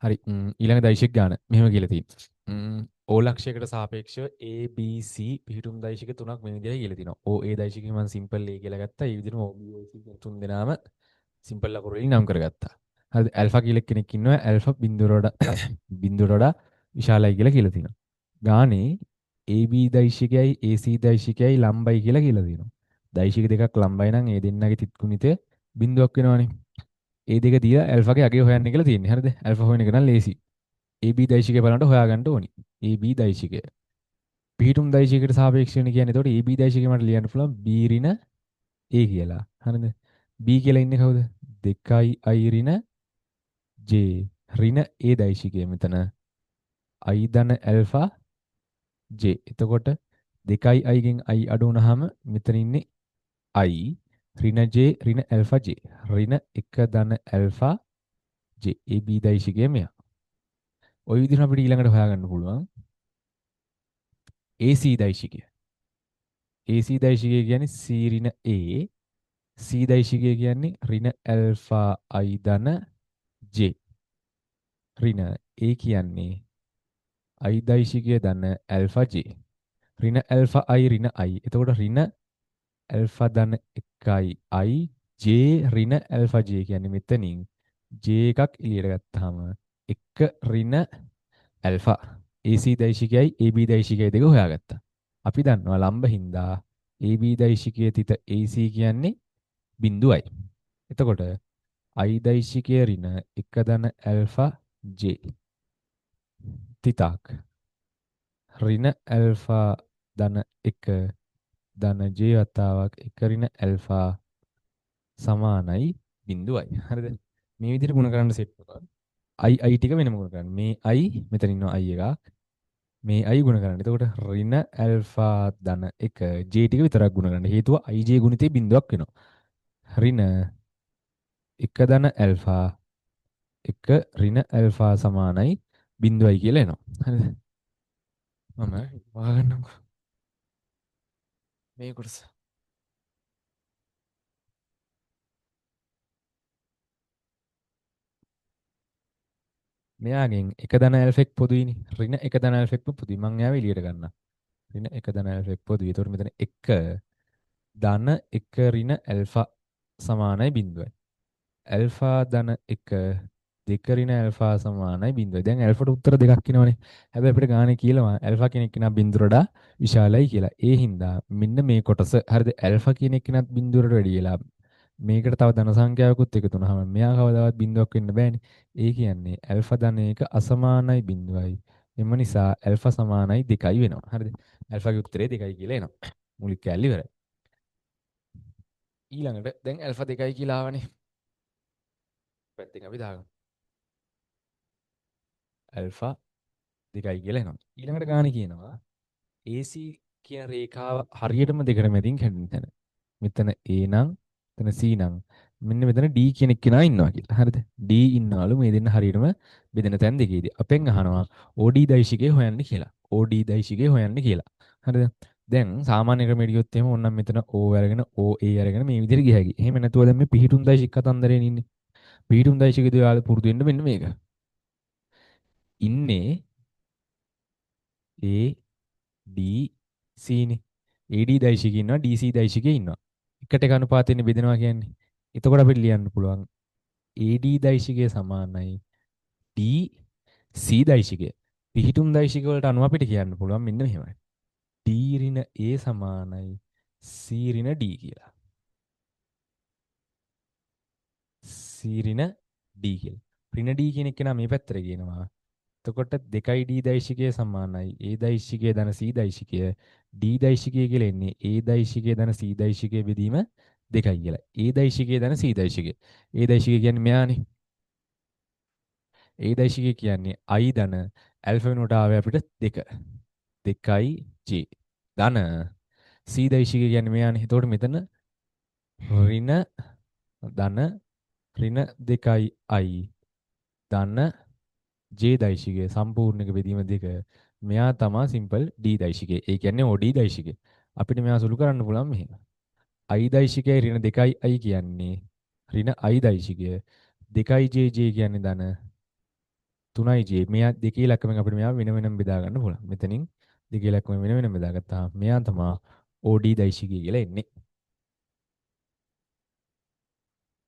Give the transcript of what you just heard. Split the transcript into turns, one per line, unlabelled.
හරි ඊළඟ දෛශික ගාන මෙහෙම කියලා තියෙනවා. O ලක්ෂයකට සාපේක්ෂව A B C පිහිටුම් දෛශික තුනක් මේ විදිහට කියලා තියෙනවා. O A දෛශිකේ මම සිම්පල් A කියලා ගත්තා. ඒ විදිහටම O B O C තුන් දෙනාම සිම්පල් අකුරු වලින් නම් කරගත්තා. හරිද? ඇල්ෆා කියලා කෙනෙක් ඉන්නවා. ඇල්ෆා බිඳුවට වඩා විශාලයි කියලා තියෙනවා. ගානේ AB දෛශිකයයි AC දෛශිකයයි ලම්බයි කියලා තියෙනවා. දෛශික දෙකක් ලම්බයි නම් ඒ දෙන්නගේ තිත් ගුණිතය බිඳුවක් වෙනවනේ. ඒ දෙක දීලා ඇල්ෆාගේ අගය හොයන්න කියලා තියෙන්නේ. හරිද? ඇල්ෆා හොයන එක නම් ලේසි. AB දෛශිකය බලනකොට හොයාගන්න ඕනි. AB දෛශිකය. පිහිටුම් දෛශිකයට සාපේක්ෂ වෙන කියන්නේ එතකොට AB දෛශිකය මට ලියන්න පුළුවන් B ඍණ A කියලා. හරිද? B කියලා ඉන්නේ කවුද? 2i ඍණ J ඍණ A දෛශිකය මෙතන i ධන ඇල්ෆා J. එතකොට 2i ගෙන් i අඩු වුනහම මෙතන ඉන්නේ i ඍණ J ඍණ ඇල්ෆා J ඍණ 1 ධන ඇල්ෆා J AB දෛශිකය මෙයා. ওই විදිහට අපිට ඊළඟට හොයාගන්න පුළුවන් AC දෛශිකය. AC දෛශිකය කියන්නේ C ඍණ A. C දෛශිකය කියන්නේ ඍණ ඇල්ෆා I ධන J. ඍණ A කියන්නේ I දෛශිකය ධන ඇල්ෆා J. ඍණ ඇල්ෆා I ඍණ I. එතකොට ඍණ ඇල්ෆා ධන 1යි I J ඍණ ඇල්ෆා J කියන්නේ මෙතනින් J එකක් එළියට ගත්තාම 1 ඍණ ඇල්ෆා AC දෛශිකයයි AB දෛශිකයයි දෙක හොයාගත්තා. අපි දන්නවා ලම්බ හින්දා AB දෛශිකයේ තිත AC කියන්නේ බිඳුවයි. එතකොට I දෛශිකයේ ඍණ 1 ධන ඇල්ෆා J තිතක් ඍණ ඇල්ෆා ධන 1 ධන J වතාවක් 1 ඍණ ඇල්ෆා සමානයි බිඳුවයි. හරිද? මේ විදිහට ගුණ කරන්න සෙට් කරනවා. I ටික වෙනම ගුණ කරන්න. මේ I මෙතන ඉන්නවා I එකක්. මේ I ගුණ කරන්න. එතකොට ඍණ ඇල්ෆා ධන 1 J ටික විතරක් ගුණ කරන්න. හේතුව IJ ගුණිතේ බිඳුවක් වෙනවා. ඍණ 1 ධන ඇල්ෆා 1 ඍණ ඇල්ෆා සමානයි බිඳුවයි කියලා එනවා. හරිද? මම වහගන්නම්කෝ. මේ කොටස. මෙයාගෙන් 1 ධන ඇල්ෆෙක් පොදුයිනේ. ඍණ 1 ධන ඇල්ෆෙක් පොදුයි. මම එයාව එළියට ගන්නවා. ඍණ 1 ධන ඇල්ෆෙක් පොදුයි. ඒතකොට මෙතන 1 ධන 1 ඍණ ඇල්ෆා සමානයි බිඳුවයි. ඇල්ෆා ධන 1 2 ඍණ ඇල්ෆා සමානයි බිඳුවයි. දැන් ඇල්ෆාට උත්තර දෙකක් එනවනේ. හැබැයි අපිට ගානේ කියලා ඇල්ෆා කෙනෙක් කෙනා බිඳුවට වඩා විශාලයි කියලා. ඒ හින්දා මෙන්න මේ කොටස හරිද ඇල්ෆා කියන එක්කෙනත් බිඳුවට වැඩි වෙලා මේකට තව ධන සංඛ්‍යාවකුත් එකතු වුනහම මෙයා කවදාවත් බිඳුවක් වෙන්න බෑනේ. ඒ කියන්නේ ඇල්ෆා ධන 1 අසමානයි බිඳුවයි. එම නිසා ඇල්ෆා සමානයි 2යි වෙනවා. හරිද? ඇල්ෆාගේ උත්තරේ 2යි කියලා එනවා. මූලික කැලේ ඉවරයි. ඊළඟට දැන් ඇල්ෆා 2යි කියලා ආවනේ. පැත්තෙන් අපි දාගමු. ඇල්ෆා 2යි කියලා එනවා. ඊළඟට ගානේ කියනවා AC කියන රේඛාව හරියටම දෙකට මැදින් කැඩෙන තැන. මෙතන A නම් මෙතන C නම් මෙන්න මෙතන D කියන එක්කෙනා ඉන්නවා කියලා. හරිද? D ඉන්නවලු මේ දෙන්න හරියටම බෙදෙන තැන් දෙකේදී. අපෙන් අහනවා OD දෛශිකය හොයන්න කියලා. OD දෛශිකය හොයන්න කියලා. හරිද? දැන් සාමාන්‍ය ක්‍රමයට ගියොත් එහෙම ඕනනම් මෙතන O අරගෙන OA අරගෙන මේ විදිහට ගිය හැකි. එහෙම නැතුව දැන් මේ පිහිටුම් දෛශික කතන්දරේ ඉන්නේ. පිහිටුම් දෛශිකයේදී ඔයාලා පුරුදු වෙන්න මෙන්න මේක. ඉන්නේ A D C නේ. AD දෛශිකේ ඉන්නවා DC දෛශිකේ ඉන්නවා. එකට එක අනුපාතයෙන් බෙදෙනවා කියන්නේ. එතකොට අපිට ලියන්න පුළුවන් AD දෛශිකය සමානයි DC දෛශිකය. පිහිටුම් දෛශික වලට අනුව අපිට කියන්න පුළුවන් මෙන්න මෙහෙමයි. D ඍණ A සමානයි C ඍණ D කියලා. C ඍණ D කියලා. ඍණ D කියන එක නම් මේ පැත්තට කියනවා. එතකොට 2D දෛශිකය සමානයි A දෛශිකය ධන C දෛශිකය D දෛශිකය කියලා එන්නේ A දෛශිකය ධන C දෛශිකය බෙදීම 2යි කියලා. A දෛශිකය ධන C දෛශිකය. A දෛශිකය කියන්නේ මෙයානේ. A දෛශිකය කියන්නේ I ධන ඇල්ෆා වෙනුවට ආවේ අපිට 2. 2යි J ධන C දෛශිකය කියන්නේ මෙයානේ. එතකොට මෙතන ඍණ ධන ඍණ 2යි I ධන J දෛශිකය සම්පූර්ණ එක බෙදීම 2. මෙයා තමයි සිම්පල් D දෛශිකය. ඒ කියන්නේ OD දෛශිකය. අපිට මෙයා සුළු කරන්න පුළුවන් මෙහෙම. I දෛශිකයයි ඍණ 2යි I කියන්නේ ඍණ I දෛශිකය. 2යි JJ කියන්නේ ධන 3j මෙයා දෙකේ ඉලක්කමෙන් අපිට මෙයා වෙන වෙනම බෙදා ගන්න පුළුවන්. මෙතනින් දෙකේ ඉලක්කමෙන් වෙන වෙනම බෙදාගත්තා. මෙයා තමයි OD දෛශිකය කියලා එන්නේ.